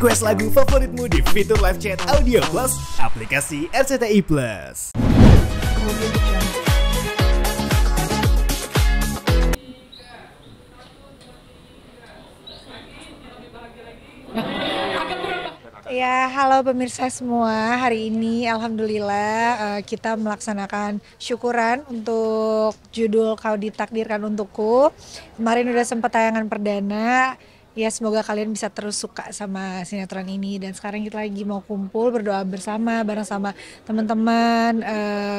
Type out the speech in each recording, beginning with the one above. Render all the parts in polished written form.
Request lagu favoritmu di fitur live chat Audio Plus aplikasi RCTI Plus. Ya, halo pemirsa semua. Hari ini alhamdulillah kita melaksanakan syukuran untuk judul Kau Ditakdirkan Untukku. Kemarin udah sempat tayangan perdana. Ya, semoga kalian bisa terus suka sama sinetron ini. Dan sekarang kita lagi mau kumpul berdoa bersama bareng sama teman-teman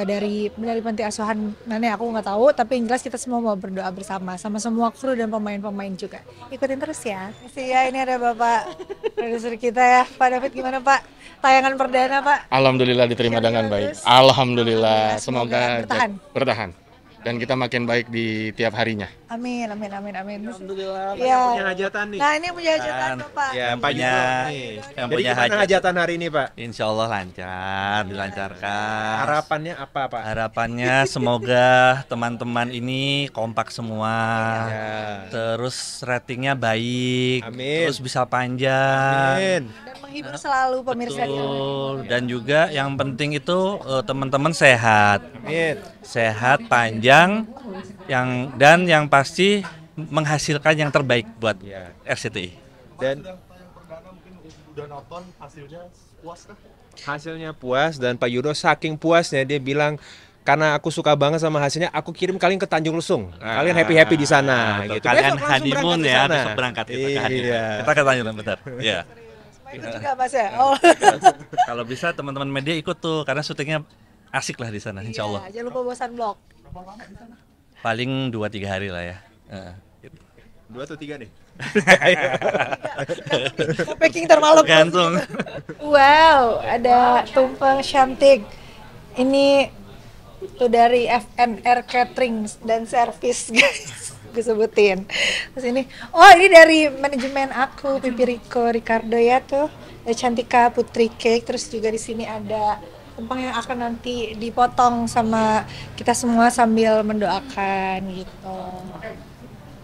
dari panti asuhan mana aku nggak tahu, tapi yang jelas kita semua mau berdoa bersama sama semua kru dan pemain-pemain juga. Ikutin terus ya. Ya, ini ada Bapak produser kita ya, Pak David. Gimana Pak? Tayangan perdana Pak? Alhamdulillah diterima dengan baik. Alhamdulillah, semoga bertahan. Dan kita makin baik di tiap harinya. Amin. Alhamdulillah, ya. punya hajatan nih. Nah, ini punya hajatan Bapak. Ya, yang punya hajatan hari ini Pak? Insya Allah lancar, dilancarkan. Harapannya apa Pak? Harapannya semoga teman-teman ini kompak semua. Ya. Terus ratingnya baik. Amin. Terus bisa panjang. Amin. Dan menghibur selalu pemirsa. Betul. Dan juga yang penting itu teman-teman sehat. Amin. Sehat, panjang, dan yang pasti menghasilkan yang terbaik buat RCTI. Dan udah nonton hasilnya puas kah? Hasilnya puas, dan Pak Yudo saking puasnya dia bilang, karena aku suka banget sama hasilnya, aku kirim kalian ke Tanjung Lesung. Kalian happy di sana. Gitu. Kalian honeymoon ya, besok berangkat kita ke honeymoon. Iya. Kita ke Tanjung Lesung, bentar. Iya. Itu juga Mas ya. Oh. Kalau bisa teman-teman media ikut tuh, karena syutingnya asik lah di sana, insya Allah. Jangan lupa bosan blog. Paling 2-3 hari lah ya. 2 atau 3 nih? Packing termalam. Gantung. Wow, ada tumpeng cantik. Ini tuh dari FNR Catering dan Service guys. Gue sebutin. Terus ini, ini dari manajemen aku, Pipi Ricardo ya tuh. Ada Cantika Putri Cake. Terus juga di sini ada tumpeng yang akan nanti dipotong sama kita semua sambil mendoakan gitu.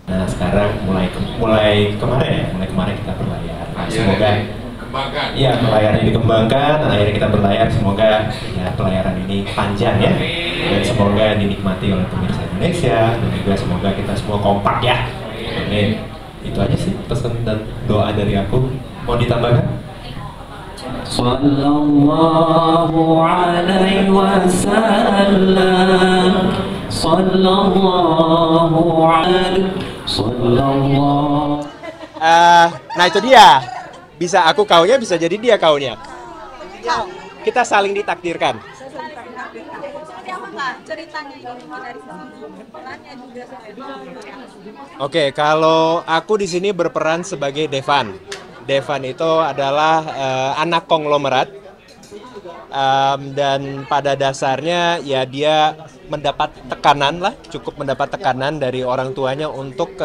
Nah sekarang mulai kemarin kita berlayar. Nah, semoga pelayaran ini dikembangkan dan akhirnya kita berlayar. Semoga pelayaran ini panjang ya, dan semoga dinikmati oleh pemirsa Indonesia, dan juga semoga kita semua kompak ya. Amin. Itu aja sih pesan dan doa dari aku. Mau ditambahkan? Sallallahu alaihi wasallam. Sallallahu alaihi wasallam. Nah itu dia. Bisa aku kaunya, bisa jadi dia kaunya. Kita saling ditakdirkan. Oke, kalau aku di sini berperan sebagai Devan. Devan itu adalah anak konglomerat, dan pada dasarnya ya dia mendapat tekanan lah, cukup mendapat tekanan dari orang tuanya untuk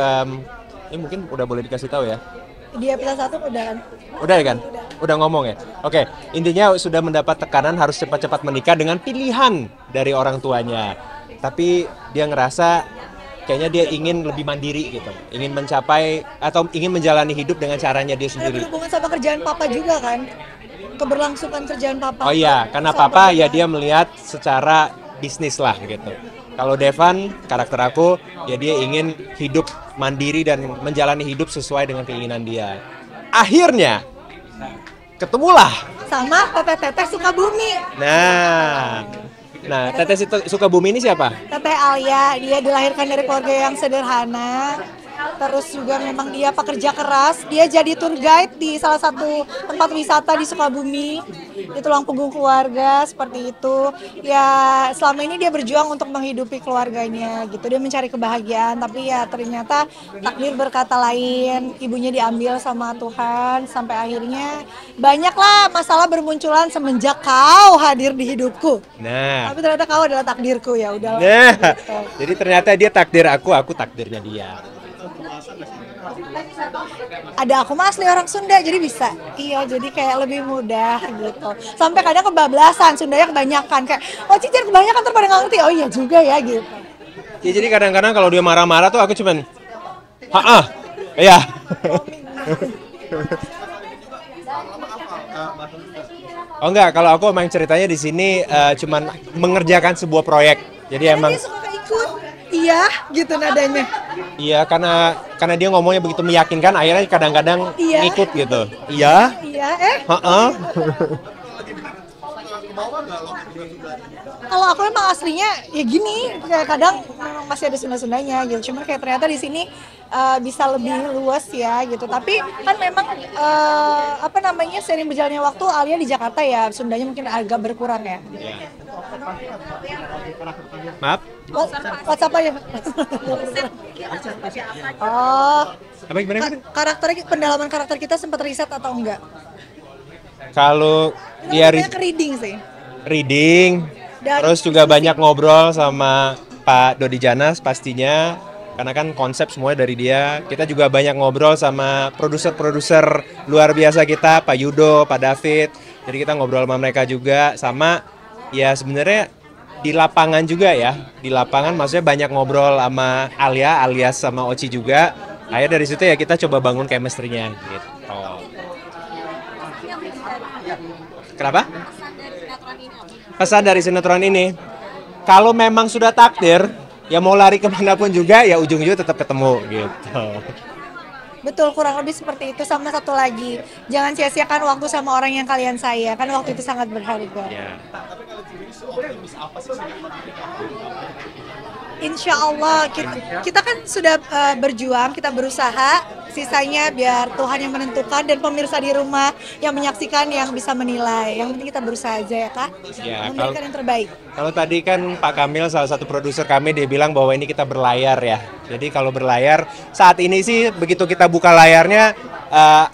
ini mungkin udah boleh dikasih tahu ya. Di episode 1 udah kan? Udah ya kan? Udah ngomong ya? Oke, intinya sudah mendapat tekanan harus cepat-cepat menikah dengan pilihan dari orang tuanya. Tapi dia ngerasa kayaknya dia ingin lebih mandiri gitu. Ingin mencapai atau ingin menjalani hidup dengan caranya dia sendiri. Ada berhubungan sama kerjaan papa juga kan? Keberlangsungan kerjaan papa. Oh iya, karena papa ya dia melihat secara bisnis lah gitu. Kalau Devan, karakter aku, ya dia ingin hidup mandiri dan menjalani hidup sesuai dengan keinginan dia. Akhirnya, ketemulah sama Teteh Sukabumi. Nah, Teteh Sukabumi ini siapa? Teteh Alia, dia dilahirkan dari keluarga yang sederhana. Terus juga memang dia pekerja keras. Dia jadi tour guide di salah satu tempat wisata di Sukabumi. Di tulang punggung keluarga seperti itu. Ya selama ini dia berjuang untuk menghidupi keluarganya gitu. Dia mencari kebahagiaan, tapi ya ternyata takdir berkata lain. Ibunya diambil sama Tuhan sampai akhirnya banyaklah masalah bermunculan semenjak kau hadir di hidupku. Nah, tapi ternyata kau adalah takdirku, ya udahlah. Nah, gitu. Jadi ternyata dia takdir aku takdirnya dia. Ada aku mah asli orang Sunda, jadi bisa. Iya, jadi kayak lebih mudah gitu. Sampai kadang kebablasan, Sundanya kebanyakan. Kayak, Cicer kebanyakan ntar pada ngerti. Oh iya juga ya gitu. Ya, jadi kadang-kadang kalau dia marah-marah tuh aku cuman iya. Oh enggak, kalau aku emang ceritanya di sini cuman mengerjakan sebuah proyek. Jadi Karena emang dia suka ikut, iya gitu nadanya. iya karena dia ngomongnya begitu meyakinkan, akhirnya kadang-kadang Iya. ngikut gitu. Iya, Iya, heeh. kalau aku emang aslinya ya gini, kayak kadang memang masih ada Sunda-Sundanya gitu. Cuman kayak ternyata di sini bisa lebih luas ya gitu. Tapi kan memang apa namanya seiring berjalannya waktu Alia di Jakarta ya Sundanya mungkin agak berkurang ya. Maaf. WhatsApp aja. Oh, Apa gimana? pendalaman karakter kita sempat riset atau enggak? Kalau Kita dia lebih banyak reading sih. reading, Dan terus juga banyak ngobrol sama Pak Dodi Janas pastinya, karena kan konsep semuanya dari dia. Kita juga banyak ngobrol sama produser-produser luar biasa kita, Pak Yudo, Pak David. Jadi kita ngobrol sama mereka juga, sama ya sebenarnya di lapangan juga ya. Di lapangan maksudnya banyak ngobrol sama Alia alias sama Oci juga. Akhirnya dari situ ya kita coba bangun chemistry-nya gitu. Kenapa? Pesan dari sinetron ini, kalau memang sudah takdir, ya mau lari kemanapun juga, ya ujung-ujungnya tetap ketemu gitu. Betul, kurang lebih seperti itu. Sama satu lagi, jangan sia-siakan waktu sama orang yang kalian sayang, kan waktu itu sangat berharga. Ya. Insya Allah kita kan sudah berjuang, kita berusaha, sisanya biar Tuhan yang menentukan dan pemirsa di rumah yang menyaksikan yang bisa menilai. Yang penting kita berusaha aja ya Kak, Ya, memberikan yang terbaik. Kalau tadi kan Pak Kamil salah satu produser kami dia bilang bahwa ini kita berlayar ya. Jadi kalau berlayar saat ini sih begitu kita buka layarnya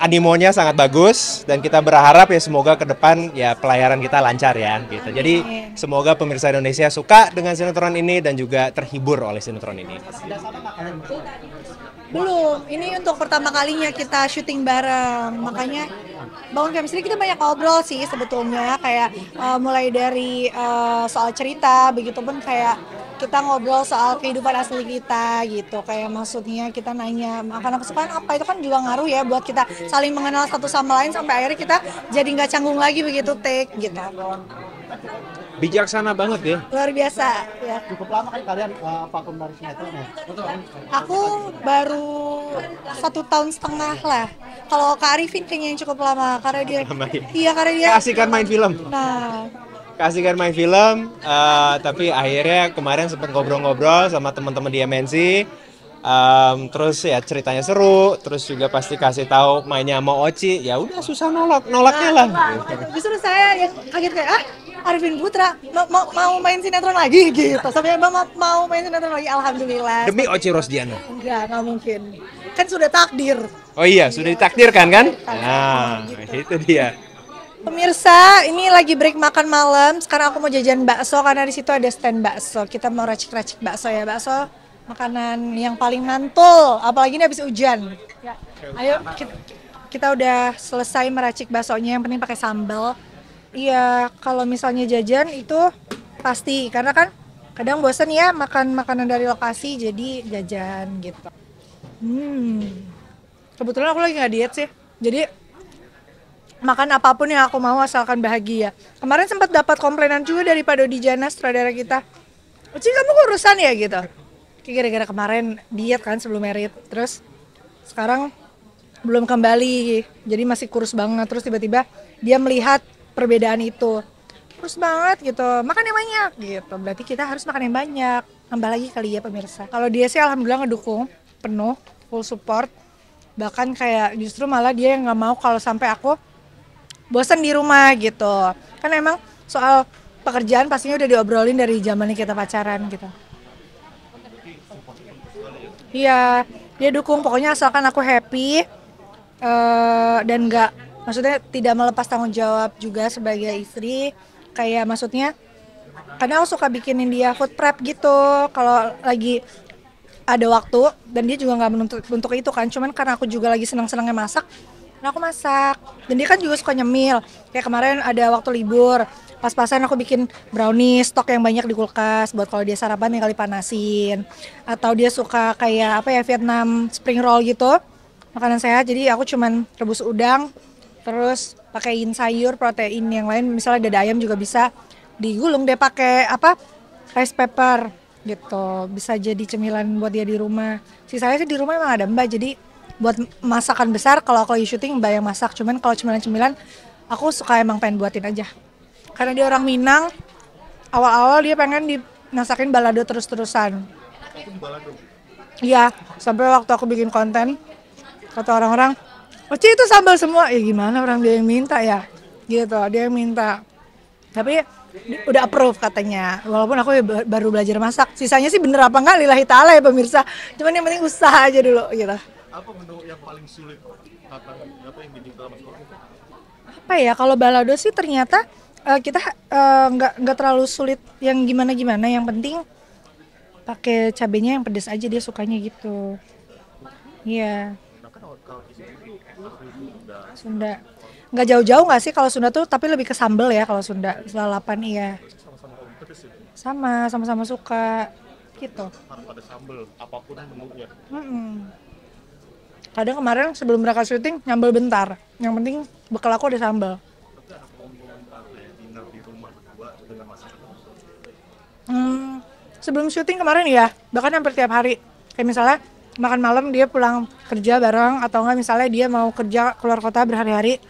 animonya sangat bagus dan kita berharap ya semoga ke depan ya pelayaran kita lancar ya gitu. Jadi semoga pemirsa Indonesia suka dengan sinetron ini dan juga terhibur oleh sinetron ini. Belum, ini untuk pertama kalinya kita syuting bareng, makanya bangun chemistry kita banyak ngobrol sih sebetulnya, kayak mulai dari soal cerita, begitupun kayak kita ngobrol soal kehidupan asli kita gitu, kayak maksudnya kita nanya makanan kesukaan apa, itu kan juga ngaruh ya buat kita saling mengenal satu sama lain sampai akhirnya kita jadi nggak canggung lagi begitu take gitu. Bijaksana banget ya. Luar biasa ya. Cukup lama kan kalian vakum dari sinetron ya? Aku baru 1,5 tahun lah. Kalau Kak Arifin kayaknya yang cukup lama karena dia, Lama ya? iya karena dia. Kasihkan main film. Nah, Kasihkan main film, tapi akhirnya kemarin sempat ngobrol-ngobrol sama teman-teman di MNC. Terus ya ceritanya seru, terus juga pasti kasih tahu mainnya sama Oci, ya udah susah nolaknya lah. justru saya yang kaget kayak Arifin Putra mau main sinetron lagi gitu. Sampai mau main sinetron lagi, alhamdulillah. Demi Oci Rosdiana. Enggak mungkin. Kan sudah takdir. Oh iya, sudah ditakdirkan kan? Nah, itu dia. Pemirsa, ini lagi break makan malam. Sekarang aku mau jajan bakso karena di situ ada stand bakso. Kita mau racik-racik bakso ya. Bakso makanan yang paling mantul, apalagi ini habis hujan. Ya. Ayo kita udah selesai meracik baksonya, yang penting pakai sambal. Iya, kalau misalnya jajan itu pasti karena kan kadang bosen ya makan makanan dari lokasi, jadi jajan gitu. Kebetulan aku lagi nggak diet sih, jadi makan apapun yang aku mau asalkan bahagia. Kemarin sempat dapat komplainan juga dari Pak Dodi Janas, sutradara kita. Uci, kamu kurusan ya gitu. Gara-gara kemarin diet kan sebelum merit, terus sekarang belum kembali, jadi masih kurus banget. Terus tiba-tiba dia melihat perbedaan itu, kurus banget gitu, makan yang banyak gitu. Berarti kita harus makan yang banyak, tambah lagi kali ya pemirsa. Kalau dia sih alhamdulillah ngedukung penuh, full support. Bahkan kayak justru malah dia yang nggak mau kalau sampai aku bosan di rumah gitu. Kan emang soal pekerjaan pastinya udah diobrolin dari zamannya kita pacaran gitu. Iya, dia dukung pokoknya asalkan aku happy dan nggak, maksudnya tidak melepas tanggung jawab juga sebagai istri. Kayak maksudnya, karena aku suka bikinin dia food prep gitu kalau lagi ada waktu, dan dia juga nggak menuntut untuk itu kan. Cuman karena aku juga lagi senang-senangnya masak, nah aku masak. Dan dia kan juga suka nyemil. Kayak kemarin ada waktu libur, pas-pasan aku bikin brownies, stok yang banyak di kulkas buat kalau dia sarapan tinggal dipanasin. Atau dia suka kayak apa ya, Vietnam spring roll gitu, makanan sehat. Jadi aku cuman rebus udang, Terus pakaiin sayur, protein yang lain, misalnya dada ayam juga bisa digulung deh pakai apa? Rice paper gitu. Bisa jadi cemilan buat dia di rumah. Sisanya sih di rumah emang ada Mbak, jadi buat masakan besar kalau aku lagi syuting Mbak yang masak. Cuman kalau cemilan-cemilan aku suka emang pengen buatin aja. Karena dia orang Minang, awal-awal dia pengen dimasakin balado terus-terusan. Iya, sampai waktu aku bikin konten, kata orang-orang, Oci itu sambal semua. Ya gimana orang dia yang minta ya, gitu, dia yang minta. Tapi udah approve katanya, walaupun aku baru belajar masak. Sisanya sih bener apa enggak lillahi ta'ala ya pemirsa. Cuman yang penting usaha aja dulu gitu. Apa menu yang paling sulit apa yang bikin dalam sekolah? Apa ya, kalau balado sih ternyata kita nggak terlalu sulit yang gimana-gimana. Yang penting pakai cabenya yang pedas aja, dia sukanya gitu. Iya. Sunda. Nggak jauh-jauh nggak sih kalau Sunda tuh, tapi lebih ke sambel ya kalau Sunda. Lalapan iya. Sama-sama suka gitu. Harus ada sambal, apapun menunya. Kadang kemarin sebelum berangkat syuting nyambel bentar. Yang penting bekal aku ada sambal. Sebelum syuting kemarin ya, bahkan hampir tiap hari. Kayak misalnya makan malam dia pulang kerja bareng, atau enggak misalnya dia mau kerja keluar kota berhari-hari.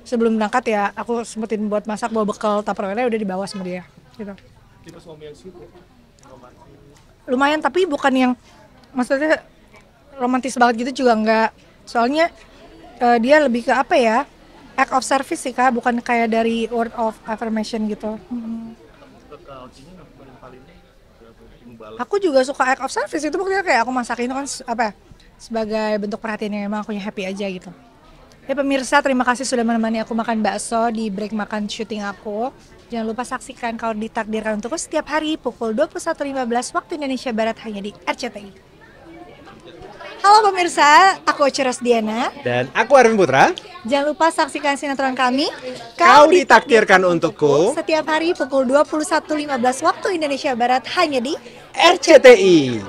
Sebelum berangkat ya, aku sempetin buat masak, bawa bekal Tupperware udah dibawa sama dia. Gitu. Lumayan, tapi bukan yang maksudnya romantis banget gitu juga enggak. Soalnya dia lebih ke apa ya, act of service sih Kak, bukan kayak dari word of affirmation gitu. Aku juga suka act of service, itu buktinya kayak aku masakin itu kan apa sebagai bentuk perhatian yang emang aku happy aja gitu. Ya pemirsa, terima kasih sudah menemani aku makan bakso di break makan syuting aku. Jangan lupa saksikan Kau Ditakdirkan Untukku setiap hari pukul 21.15 waktu Indonesia Barat hanya di RCTI. Halo pemirsa, aku Oce Rosdiana. Dan aku Arvin Putra. Jangan lupa saksikan sinetron kami Kau Ditakdirkan Untukku setiap hari pukul 21.15 waktu Indonesia Barat hanya di RCTI.